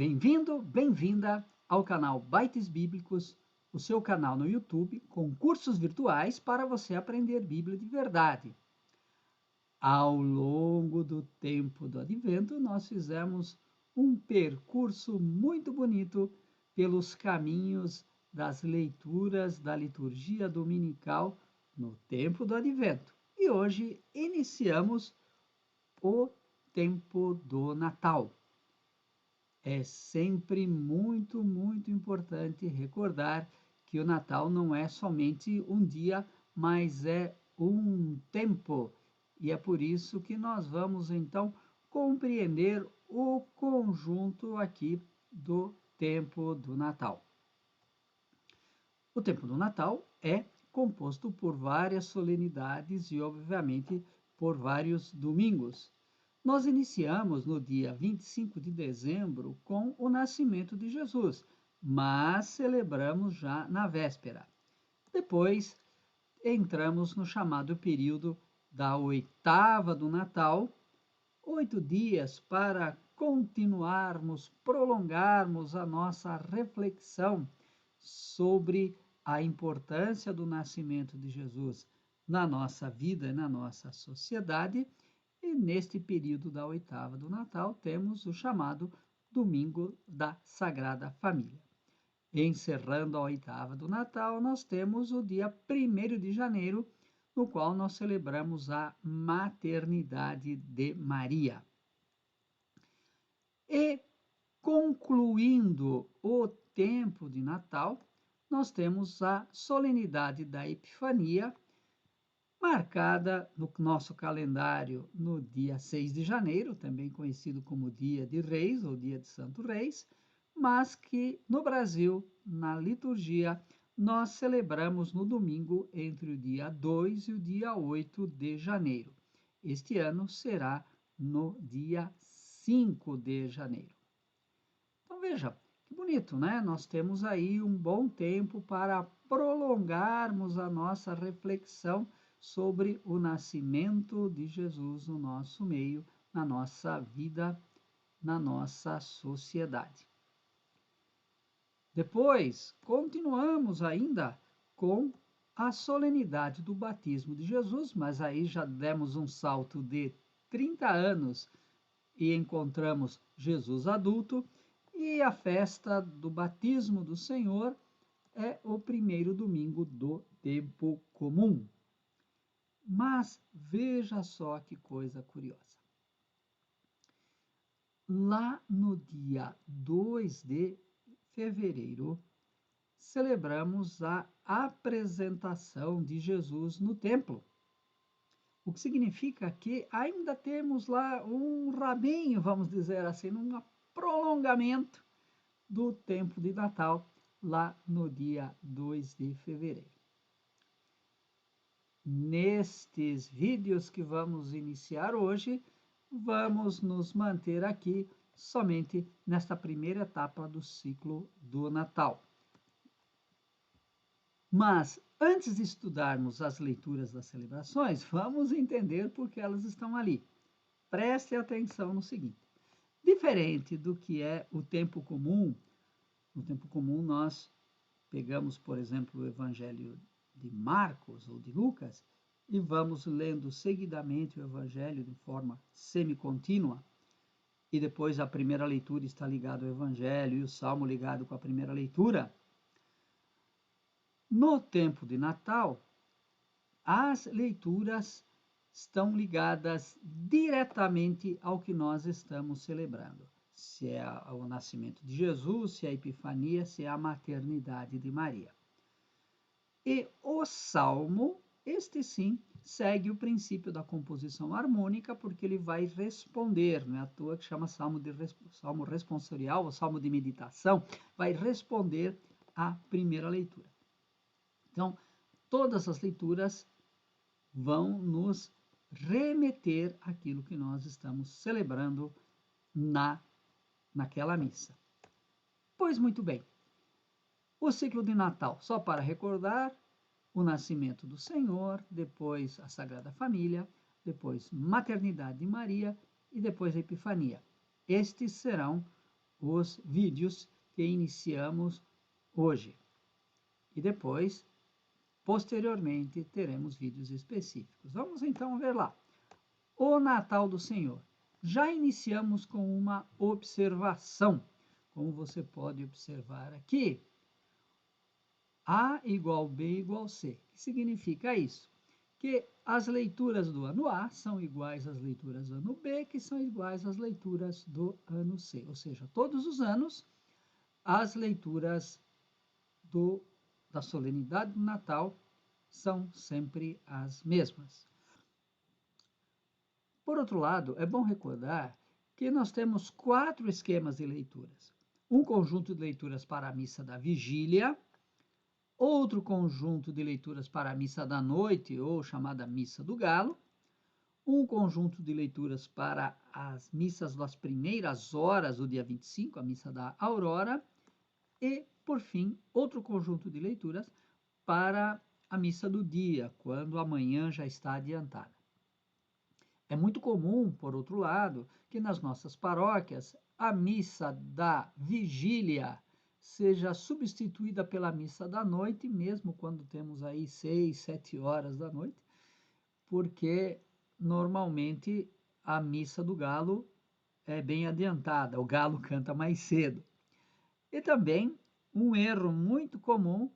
Bem-vindo, bem-vinda ao canal Bytes Bíblicos, o seu canal no YouTube com cursos virtuais para você aprender Bíblia de verdade. Ao longo do tempo do Advento, nós fizemos um percurso muito bonito pelos caminhos das leituras da liturgia dominical no tempo do Advento. E hoje iniciamos o tempo do Natal. É sempre muito importante recordar que o Natal não é somente um dia, mas é um tempo. E é por isso que nós vamos então compreender o conjunto aqui do tempo do Natal. O tempo do Natal é composto por várias solenidades e, obviamente, por vários domingos. Nós iniciamos no dia 25 de dezembro com o nascimento de Jesus, mas celebramos já na véspera. Depois, entramos no chamado período da oitava do Natal, 8 dias para continuarmos, prolongarmos a nossa reflexão sobre a importância do nascimento de Jesus na nossa vida e na nossa sociedade. E neste período da oitava do Natal, temos o chamado Domingo da Sagrada Família. Encerrando a oitava do Natal, nós temos o dia 1º de janeiro, no qual nós celebramos a maternidade de Maria. E, concluindo o tempo de Natal, nós temos a solenidade da Epifania, marcada no nosso calendário no dia 6 de janeiro, também conhecido como Dia de Reis ou Dia de Santo Reis, mas que no Brasil, na liturgia, nós celebramos no domingo entre o dia 2 e o dia 8 de janeiro. Este ano será no dia 5 de janeiro. Então veja, que bonito, né? Nós temos aí um bom tempo para prolongarmos a nossa reflexão sobre o nascimento de Jesus no nosso meio, na nossa vida, na nossa sociedade. Depois, continuamos ainda com a solenidade do batismo de Jesus, mas aí já demos um salto de 30 anos e encontramos Jesus adulto, e a festa do batismo do Senhor é o primeiro domingo do tempo comum. Mas veja só que coisa curiosa. Lá no dia 2 de fevereiro, celebramos a apresentação de Jesus no templo. O que significa que ainda temos lá um rabinho, vamos dizer assim, um prolongamento do tempo de Natal, lá no dia 2 de fevereiro. Nestes vídeos que vamos iniciar hoje, vamos nos manter aqui somente nesta primeira etapa do ciclo do Natal. Mas, antes de estudarmos as leituras das celebrações, vamos entender por que elas estão ali. Preste atenção no seguinte. Diferente do que é o tempo comum, no tempo comum nós pegamos, por exemplo, o Evangelho de Marcos ou de Lucas e vamos lendo seguidamente o Evangelho de forma semicontínua, e depois a primeira leitura está ligada ao Evangelho e o Salmo ligado com a primeira leitura. No tempo de Natal, as leituras estão ligadas diretamente ao que nós estamos celebrando. Se é o nascimento de Jesus, se é a Epifania, se é a maternidade de Maria. E o Salmo, este sim, segue o princípio da composição harmônica, porque ele vai responder, não é à toa que chama Salmo responsorial, ou Salmo de meditação, vai responder à primeira leitura. Então, todas as leituras vão nos remeter àquilo que nós estamos celebrando naquela missa. Pois muito bem, o ciclo de Natal, só para recordar, o nascimento do Senhor, depois a Sagrada Família, depois maternidade de Maria e depois a Epifania. Estes serão os vídeos que iniciamos hoje. E depois, posteriormente, teremos vídeos específicos. Vamos então ver lá. O Natal do Senhor. Já iniciamos com uma observação, como você pode observar aqui. A igual B igual C. O que significa isso? Que as leituras do ano A são iguais às leituras do ano B, que são iguais às leituras do ano C. Ou seja, todos os anos, as leituras da solenidade do Natal são sempre as mesmas. Por outro lado, é bom recordar que nós temos 4 esquemas de leituras. Um conjunto de leituras para a missa da vigília, outro conjunto de leituras para a missa da noite, ou chamada missa do galo, um conjunto de leituras para as missas das primeiras horas do dia 25, a missa da aurora, e, por fim, outro conjunto de leituras para a missa do dia, quando a manhã já está adiantada. É muito comum, por outro lado, que nas nossas paróquias a missa da vigília seja substituída pela missa da noite, mesmo quando temos aí 6, 7 horas da noite, porque normalmente a missa do galo é bem adiantada, o galo canta mais cedo. E também um erro muito comum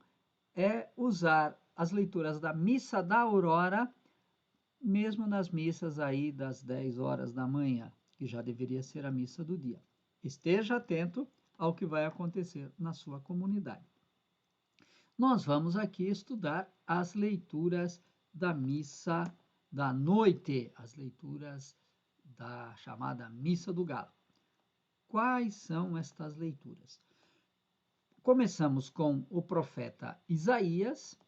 é usar as leituras da missa da aurora mesmo nas missas aí das 10 horas da manhã, que já deveria ser a missa do dia. Esteja atento ao que vai acontecer na sua comunidade. Nós vamos aqui estudar as leituras da missa da noite, as leituras da chamada Missa do Galo. Quais são estas leituras? Começamos com o profeta Isaías,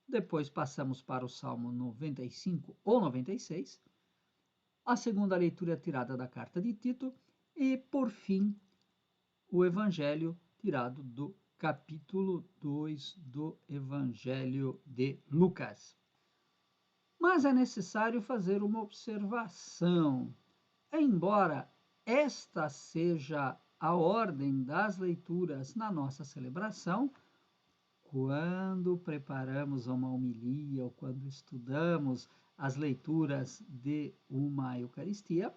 depois passamos para o Salmo 95 ou 96, a segunda leitura é tirada da carta de Tito e, por fim, o Evangelho tirado do capítulo 2 do Evangelho de Lucas. Mas é necessário fazer uma observação. Embora esta seja a ordem das leituras na nossa celebração, quando preparamos uma homilia ou quando estudamos as leituras de uma Eucaristia,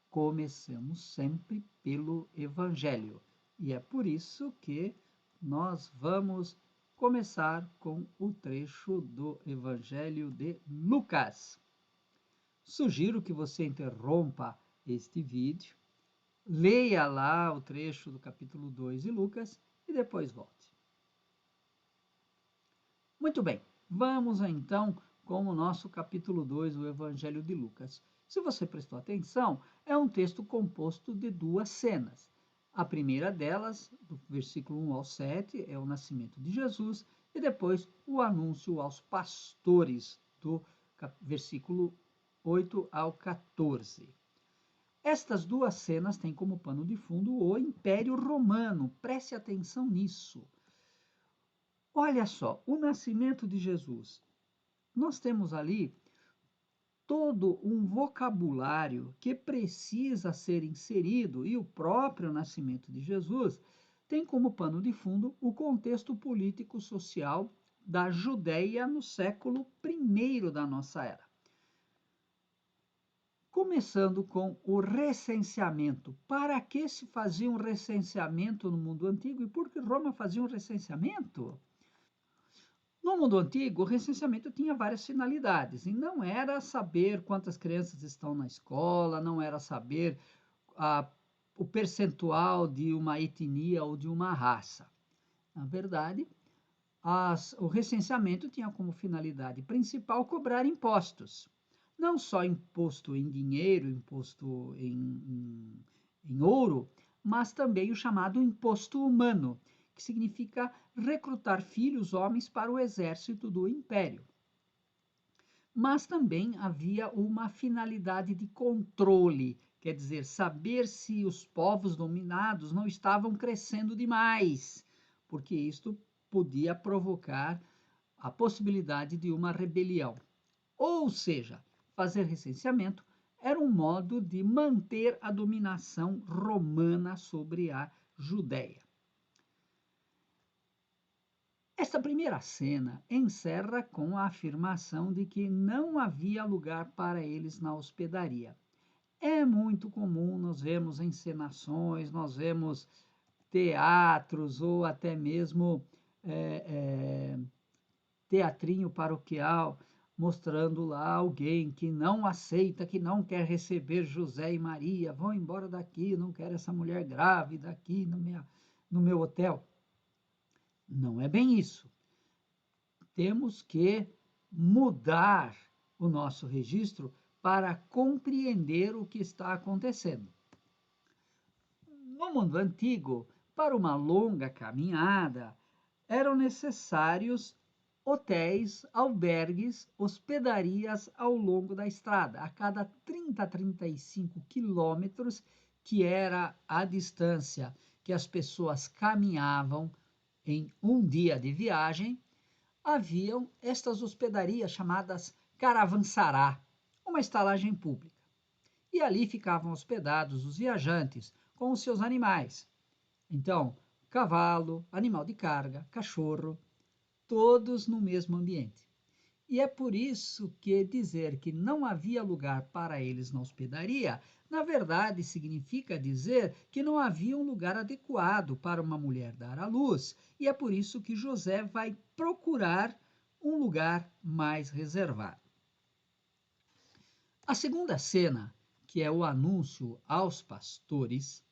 começamos sempre pelo Evangelho. E é por isso que nós vamos começar com o trecho do Evangelho de Lucas. Sugiro que você interrompa este vídeo, leia lá o trecho do capítulo 2 de Lucas e depois volte. Muito bem, vamos então com o nosso capítulo 2, o Evangelho de Lucas. Se você prestou atenção, é um texto composto de 2 cenas. A primeira delas, do versículo 1 ao 7, é o nascimento de Jesus, e depois o anúncio aos pastores, do versículo 8 ao 14. Estas 2 cenas têm como pano de fundo o Império Romano, preste atenção nisso. Olha só, o nascimento de Jesus. Nós temos ali todo um vocabulário que precisa ser inserido, e o próprio nascimento de Jesus tem como pano de fundo o contexto político-social da Judéia no século I da nossa era. Começando com o recenseamento. Para que se fazia um recenseamento no mundo antigo e por que Roma fazia um recenseamento? No mundo antigo, o recenseamento tinha várias finalidades, e não era saber quantas crianças estão na escola, não era saber o percentual de uma etnia ou de uma raça. Na verdade, o recenseamento tinha como finalidade principal cobrar impostos. Não só imposto em dinheiro, imposto em ouro, mas também o chamado imposto humano, que significa recrutar filhos homens para o exército do império. Mas também havia uma finalidade de controle, quer dizer, saber se os povos dominados não estavam crescendo demais, porque isto podia provocar a possibilidade de uma rebelião. Ou seja, fazer recenseamento era um modo de manter a dominação romana sobre a Judéia. Esta primeira cena encerra com a afirmação de que não havia lugar para eles na hospedaria. É muito comum, nós vemos encenações, nós vemos teatros ou até mesmo teatrinho paroquial, mostrando lá alguém que não aceita, que não quer receber José e Maria, vão embora daqui, não quero essa mulher grávida aqui no meu hotel. Não é bem isso. Temos que mudar o nosso registro para compreender o que está acontecendo. No mundo antigo, para uma longa caminhada, eram necessários hotéis, albergues, hospedarias ao longo da estrada. A cada 30 a 35 quilômetros, que era a distância que as pessoas caminhavam em um dia de viagem, haviam estas hospedarias chamadas caravançará, uma estalagem pública. E ali ficavam hospedados os viajantes com os seus animais. Então, cavalo, animal de carga, cachorro, todos no mesmo ambiente. E é por isso que dizer que não havia lugar para eles na hospedaria, na verdade significa dizer que não havia um lugar adequado para uma mulher dar à luz, e é por isso que José vai procurar um lugar mais reservado. A segunda cena, que é o anúncio aos pastores,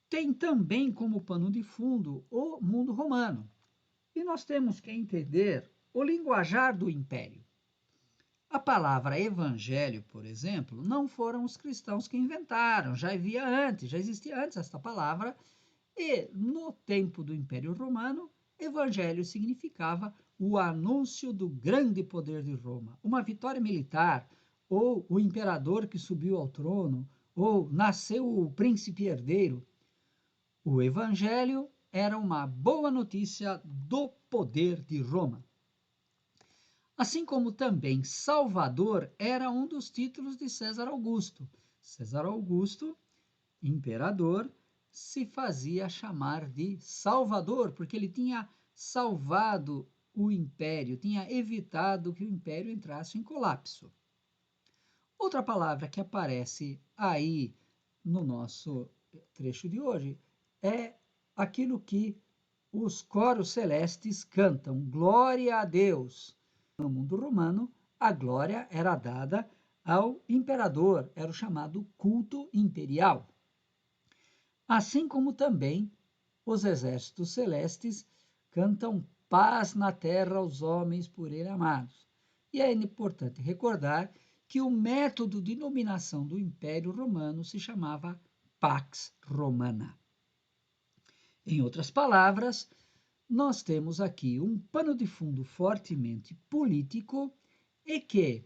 tem também como pano de fundo o mundo romano. E nós temos que entender o linguajar do império. A palavra evangelho, por exemplo, não foram os cristãos que inventaram, já existia antes esta palavra, e no tempo do Império Romano, evangelho significava o anúncio do grande poder de Roma, uma vitória militar, ou o imperador que subiu ao trono, ou nasceu o príncipe herdeiro. O evangelho era uma boa notícia do poder de Roma. Assim como também Salvador era um dos títulos de César Augusto. César Augusto, imperador, se fazia chamar de Salvador, porque ele tinha salvado o império, tinha evitado que o império entrasse em colapso. Outra palavra que aparece aí no nosso trecho de hoje é aquilo que os coros celestes cantam, glória a Deus. No mundo romano, a glória era dada ao imperador, era o chamado culto imperial. Assim como também os exércitos celestes cantam paz na terra aos homens por ele amados. E é importante recordar que o método de nominação do Império Romano se chamava Pax Romana. Em outras palavras, nós temos aqui um pano de fundo fortemente político e que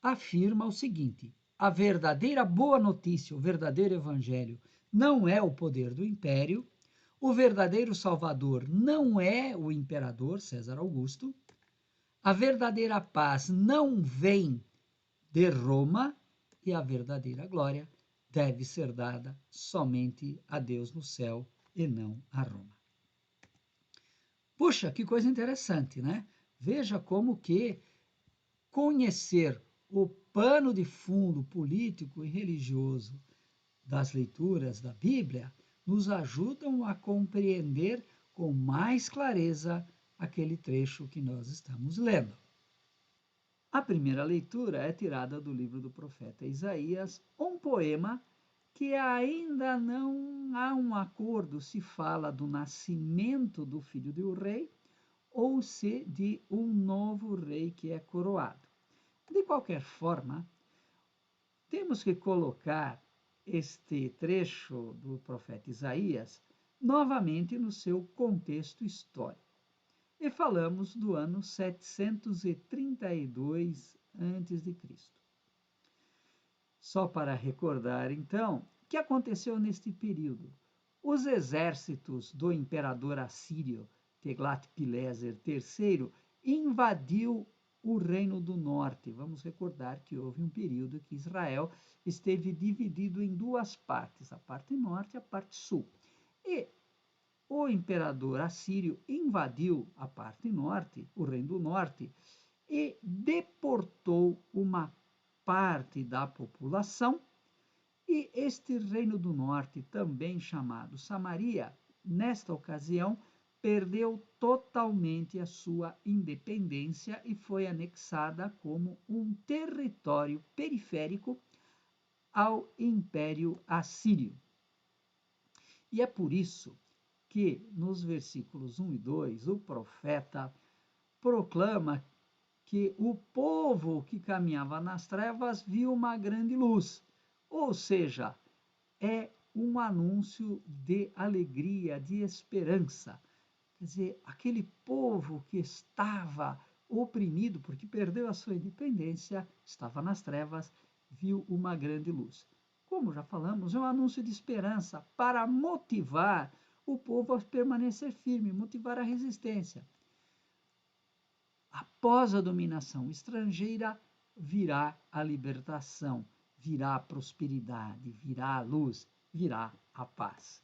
afirma o seguinte: a verdadeira boa notícia, o verdadeiro evangelho, não é o poder do império, o verdadeiro salvador não é o imperador César Augusto, a verdadeira paz não vem de Roma e a verdadeira glória deve ser dada somente a Deus no céu e não a Roma. Puxa, que coisa interessante, né? Veja como que conhecer o pano de fundo político e religioso das leituras da Bíblia nos ajudam a compreender com mais clareza aquele trecho que nós estamos lendo. A primeira leitura é tirada do livro do profeta Isaías, um poema que ainda não há um acordo se fala do nascimento do filho do rei ou se de um novo rei que é coroado. De qualquer forma, temos que colocar este trecho do profeta Isaías novamente no seu contexto histórico. E falamos do ano 732 a.C. Só para recordar, então, o que aconteceu neste período. Os exércitos do imperador assírio Teglat-Pileser III invadiu o Reino do Norte. Vamos recordar que houve um período que Israel esteve dividido em duas partes, a parte norte e a parte sul. E o imperador assírio invadiu a parte norte, o Reino do Norte, e deportou uma parte da população. E este Reino do Norte, também chamado Samaria, nesta ocasião, perdeu totalmente a sua independência e foi anexada como um território periférico ao Império Assírio. E é por isso que nos versículos 1 e 2 o profeta proclama que o povo que caminhava nas trevas viu uma grande luz, ou seja, é um anúncio de alegria, de esperança. Quer dizer, aquele povo que estava oprimido porque perdeu a sua independência, estava nas trevas, viu uma grande luz. Como já falamos, é um anúncio de esperança para motivar o povo a permanecer firme, motivar a resistência. Após a dominação estrangeira, virá a libertação, virá a prosperidade, virá a luz, virá a paz.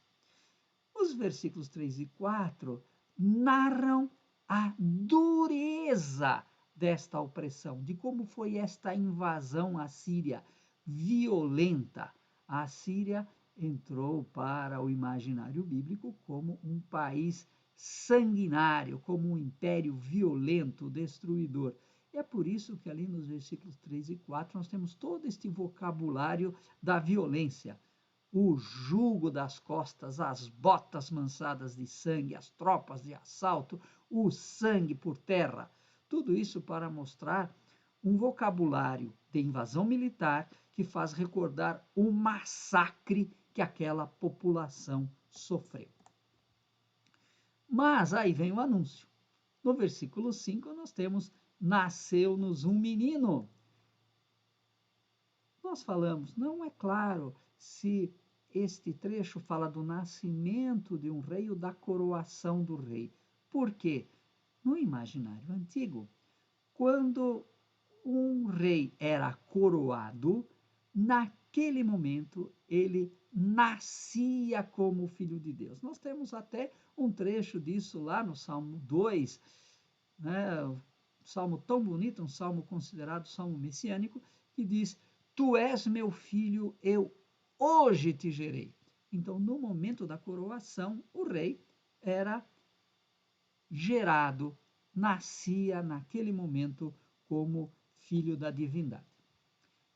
Os versículos 3 e 4 narram a dureza desta opressão, de como foi esta invasão assíria violenta. A Síria entrou para o imaginário bíblico como um país sanguinário, como um império violento, destruidor. E é por isso que ali nos versículos 3 e 4 nós temos todo este vocabulário da violência. O jugo das costas, as botas manchadas de sangue, as tropas de assalto, o sangue por terra. Tudo isso para mostrar um vocabulário de invasão militar que faz recordar o massacre que aquela população sofreu. Mas aí vem o anúncio. No versículo 5 nós temos: nasceu-nos um menino. Nós falamos, não é claro se este trecho fala do nascimento de um rei ou da coroação do rei. Por quê? No imaginário antigo, quando um rei era coroado, naquele momento ele nascia como filho de Deus. Nós temos até um trecho disso lá no Salmo 2, né? Um salmo tão bonito, um salmo considerado salmo messiânico, que diz: Tu és meu filho, eu hoje te gerei. Então, no momento da coroação, o rei era gerado, nascia naquele momento como filho da divindade.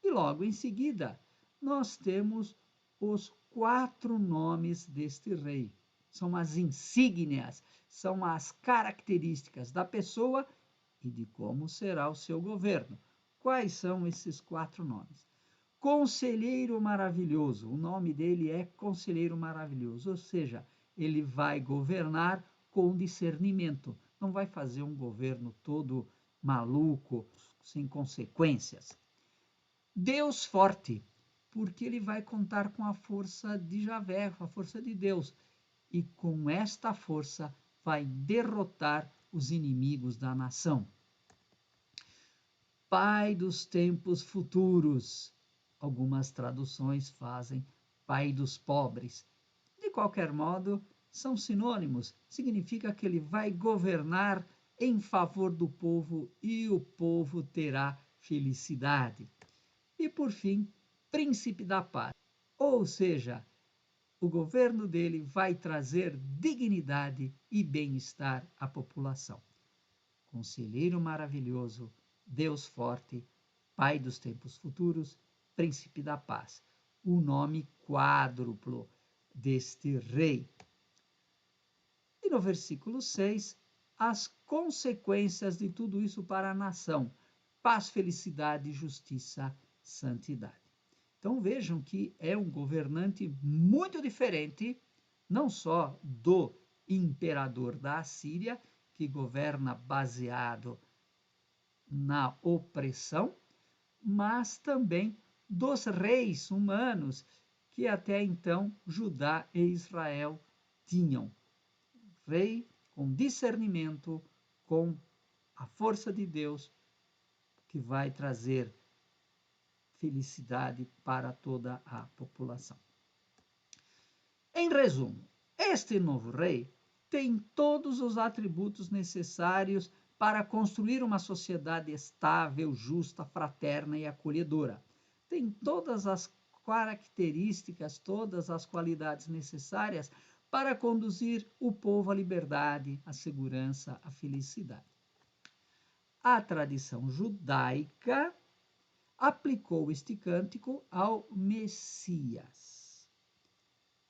E logo em seguida, nós temos os 4 nomes deste rei. São as insígnias, são as características da pessoa e de como será o seu governo. Quais são esses 4 nomes? Conselheiro Maravilhoso, o nome dele é Conselheiro Maravilhoso, ou seja, ele vai governar com discernimento, não vai fazer um governo todo maluco, sem consequências. Deus Forte, porque ele vai contar com a força de Javé, com a força de Deus, e com esta força vai derrotar os inimigos da nação. Pai dos tempos futuros. Algumas traduções fazem Pai dos pobres. De qualquer modo, são sinônimos. Significa que ele vai governar em favor do povo e o povo terá felicidade. E, por fim, Príncipe da Paz. Ou seja, o governo dele vai trazer dignidade e bem-estar à população. Conselheiro maravilhoso, Deus forte, Pai dos tempos futuros, Príncipe da paz. O nome quádruplo deste rei. E no versículo 6, as consequências de tudo isso para a nação: paz, felicidade, justiça, santidade. Então vejam que é um governante muito diferente, não só do imperador da Assíria, que governa baseado na opressão, mas também dos reis humanos que até então Judá e Israel tinham. Rei com discernimento, com a força de Deus, que vai trazer felicidade para toda a população. Em resumo, este novo rei tem todos os atributos necessários para construir uma sociedade estável, justa, fraterna e acolhedora. Tem todas as características, todas as qualidades necessárias para conduzir o povo à liberdade, à segurança, à felicidade. A tradição judaica aplicou este cântico ao Messias.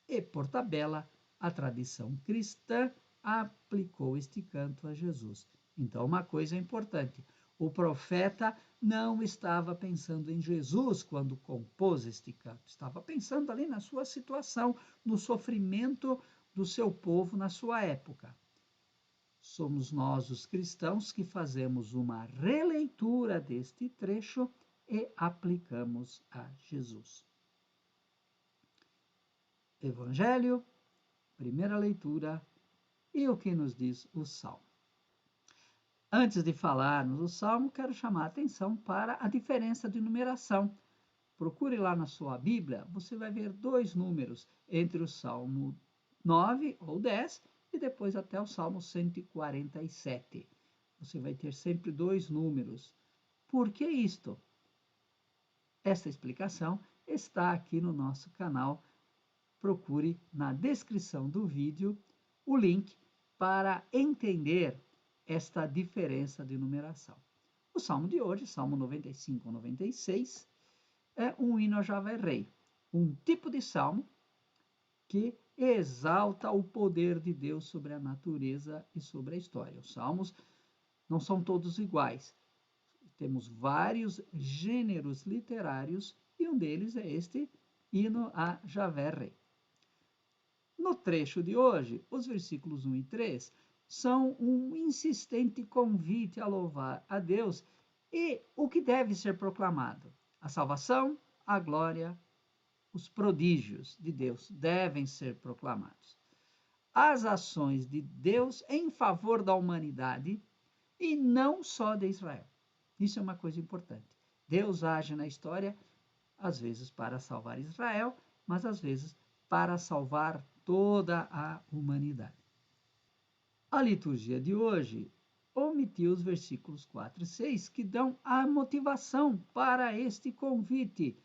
E, por tabela, a tradição cristã aplicou este canto a Jesus. Então, uma coisa importante: o profeta não estava pensando em Jesus quando compôs este canto, estava pensando ali na sua situação, no sofrimento do seu povo na sua época. Somos nós, os cristãos, que fazemos uma releitura deste trecho e aplicamos a Jesus. Evangelho, primeira leitura, e o que nos diz o Salmo. Antes de falarmos do Salmo, quero chamar a atenção para a diferença de numeração. Procure lá na sua Bíblia, você vai ver 2 números entre o Salmo 9 ou 10 e depois até o Salmo 147. Você vai ter sempre 2 números. Por que isto? Esta explicação está aqui no nosso canal. Procure na descrição do vídeo o link para entender esta diferença de numeração. O salmo de hoje, Salmo 95 ou 96, é um hino a Javé Rei, um tipo de salmo que exalta o poder de Deus sobre a natureza e sobre a história. Os salmos não são todos iguais. Temos vários gêneros literários e um deles é este hino a Javé Rei. No trecho de hoje, os versículos 1 e 3 são um insistente convite a louvar a Deus e o que deve ser proclamado. A salvação, a glória, os prodígios de Deus devem ser proclamados. As ações de Deus em favor da humanidade e não só de Israel. Isso é uma coisa importante. Deus age na história, às vezes para salvar Israel, mas às vezes para salvar toda a humanidade. A liturgia de hoje omitiu os versículos 4 e 6, que dão a motivação para este convite.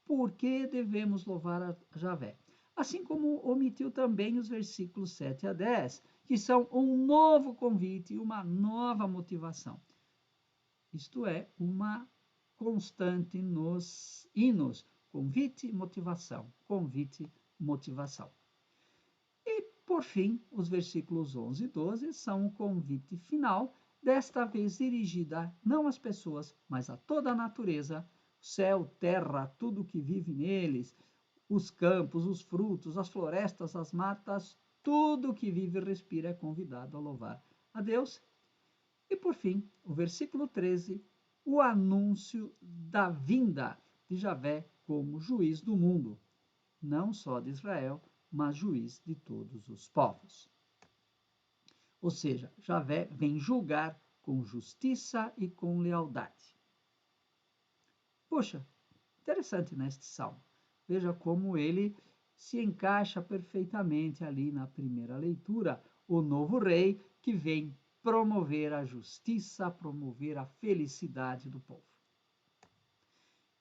Por que devemos louvar a Javé? Assim como omitiu também os versículos 7 a 10, que são um novo convite e uma nova motivação. Isto é, uma constante nos hinos: convite, motivação, convite, motivação. E, por fim, os versículos 11 e 12 são o convite final, desta vez dirigida não às pessoas, mas a toda a natureza, céu, terra, tudo que vive neles, os campos, os frutos, as florestas, as matas, tudo que vive e respira é convidado a louvar a Deus. E, por fim, o versículo 13, o anúncio da vinda de Javé como juiz do mundo, não só de Israel, mas juiz de todos os povos. Ou seja, Javé vem julgar com justiça e com lealdade. Poxa, interessante neste salmo. Veja como ele se encaixa perfeitamente ali na primeira leitura, o novo rei que vem promover a justiça, promover a felicidade do povo.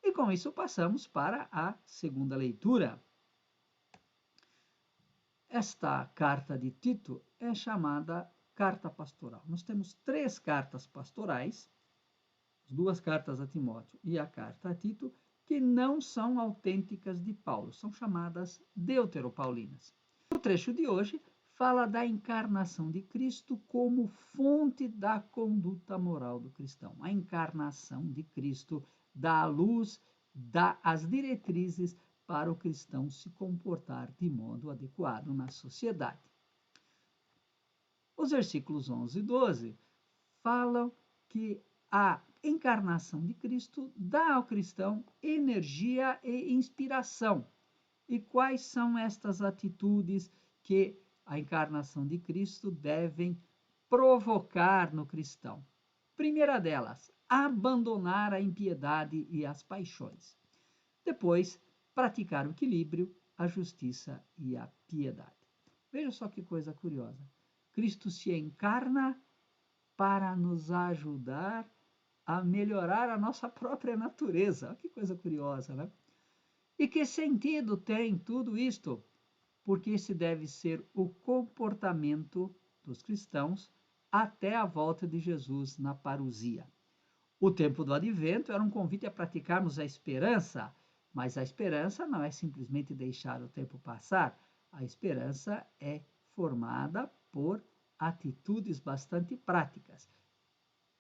E com isso passamos para a segunda leitura. Esta carta de Tito é chamada carta pastoral. Nós temos 3 cartas pastorais, as 2 cartas a Timóteo e a carta a Tito, que não são autênticas de Paulo, são chamadas deuteropaulinas. O trecho de hoje fala da encarnação de Cristo como fonte da conduta moral do cristão. A encarnação de Cristo dá à luz, dá as diretrizes para o cristão se comportar de modo adequado na sociedade. Os versículos 11 e 12 falam que a encarnação de Cristo dá ao cristão energia e inspiração. E quais são estas atitudes que a encarnação de Cristo devem provocar no cristão? Primeira delas, abandonar a impiedade e as paixões. Depois, praticar o equilíbrio, a justiça e a piedade. Veja só que coisa curiosa. Cristo se encarna para nos ajudar a melhorar a nossa própria natureza. Que coisa curiosa, né? E que sentido tem tudo isto? Porque esse deve ser o comportamento dos cristãos até a volta de Jesus na parousia. O tempo do advento era um convite a praticarmos a esperança, mas a esperança não é simplesmente deixar o tempo passar. A esperança é formada por atitudes bastante práticas.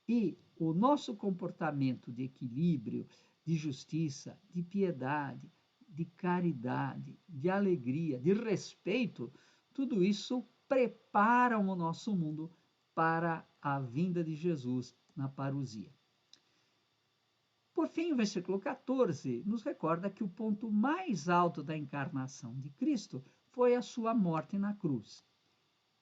E o nosso comportamento de equilíbrio, de justiça, de piedade, de caridade, de alegria, de respeito, tudo isso prepara o nosso mundo para a vinda de Jesus na parousia. Por fim, o versículo 14 nos recorda que o ponto mais alto da encarnação de Cristo foi a sua morte na cruz.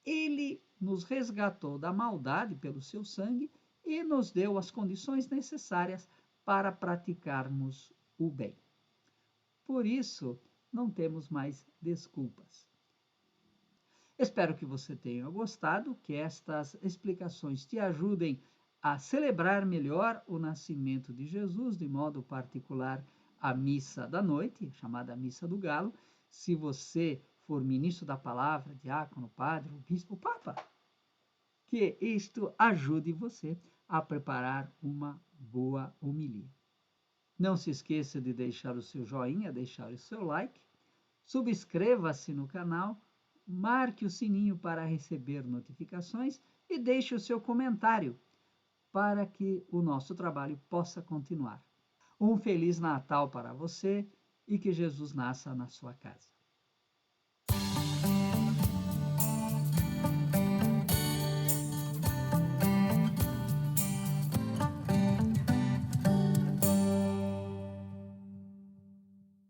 Ele nos resgatou da maldade pelo seu sangue e nos deu as condições necessárias para praticarmos o bem. Por isso, não temos mais desculpas. Espero que você tenha gostado, que estas explicações te ajudem a celebrar melhor o nascimento de Jesus, de modo particular a missa da noite, chamada Missa do Galo. Se você for ministro da palavra, diácono, padre, bispo, papa, que isto ajude você a preparar uma boa homilia. Não se esqueça de deixar o seu joinha, deixar o seu like, subscreva-se no canal, marque o sininho para receber notificações e deixe o seu comentário para que o nosso trabalho possa continuar. Um Feliz Natal para você e que Jesus nasça na sua casa.